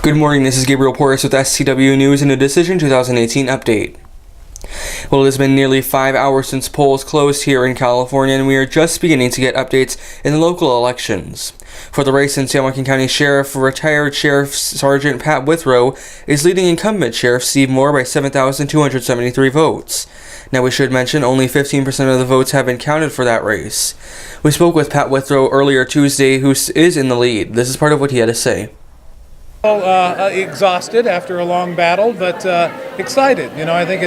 Good morning, this is Gabriel Porras with SCW News and a Decision 2018 update. Well, it has been nearly 5 hours since polls closed here in California, and we are just beginning to get updates in the local elections. For the race in San Joaquin County Sheriff, retired Sheriff Sergeant Pat Withrow is leading incumbent Sheriff Steve Moore by 7,273 votes. Now, we should mention only 15% of the votes have been counted for that race. We spoke with Pat Withrow earlier Tuesday, who is in the lead. This is part of what he had to say. Exhausted after a long battle, but excited. You know, I think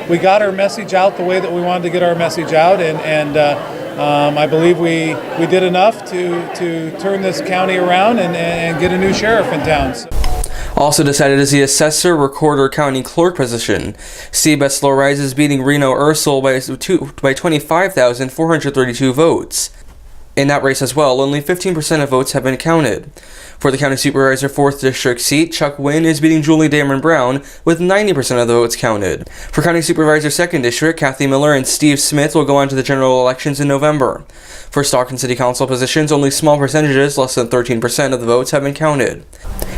we got our message out the way that we wanted to get our message out, and I believe we did enough to turn this county around and get a new sheriff in town. Also decided is the assessor, recorder, county clerk position. Steve Betzler is beating Reno Ursel by 25,432 votes. In that race as well, only 15% of votes have been counted. For the County Supervisor 4th District seat, Chuck Wynn is beating Julie Dameron Brown with 90% of the votes counted. For County Supervisor 2nd District, Kathy Miller and Steve Smith will go on to the general elections in November. For Stockton City Council positions, only small percentages, less than 13% of the votes, have been counted.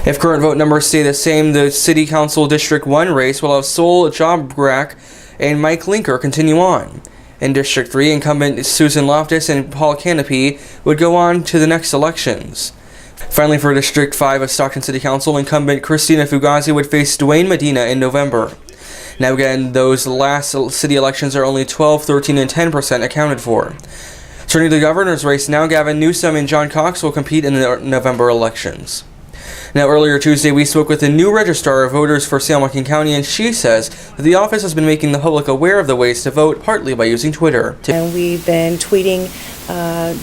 If current vote numbers stay the same, the City Council District 1 race will have Sol Jobrak and Mike Linker continue on. In District 3, incumbent Susan Loftus and Paul Canopy would go on to the next elections. Finally, for District 5 of Stockton City Council, incumbent Christina Fugazi would face Dwayne Medina in November. Now again, those last city elections are only 12, 13, and 10% accounted for. Turning to the governor's race now, Gavin Newsom and John Cox will compete in the November elections. Now, earlier Tuesday, we spoke with the new registrar of voters for San Joaquin County, and she says that the office has been making the public aware of the ways to vote, partly by using Twitter. And we've been tweeting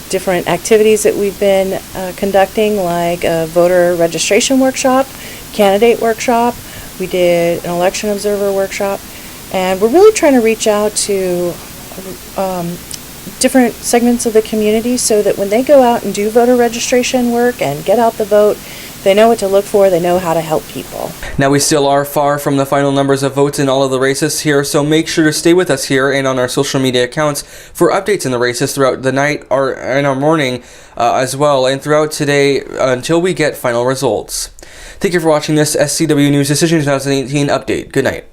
different activities that we've been conducting, like a voter registration workshop, candidate workshop. We did an election observer workshop, and we're really trying to reach out to different segments of the community so that when they go out and do voter registration work and get out the vote, they know what to look for, they know how to help people. Now, we still are far from the final numbers of votes in all of the races here, so make sure to stay with us here and on our social media accounts for updates in the races throughout the night or in our morning as well, and throughout today until we get final results. Thank you for watching this SCW News Decision 2018 update. Good night.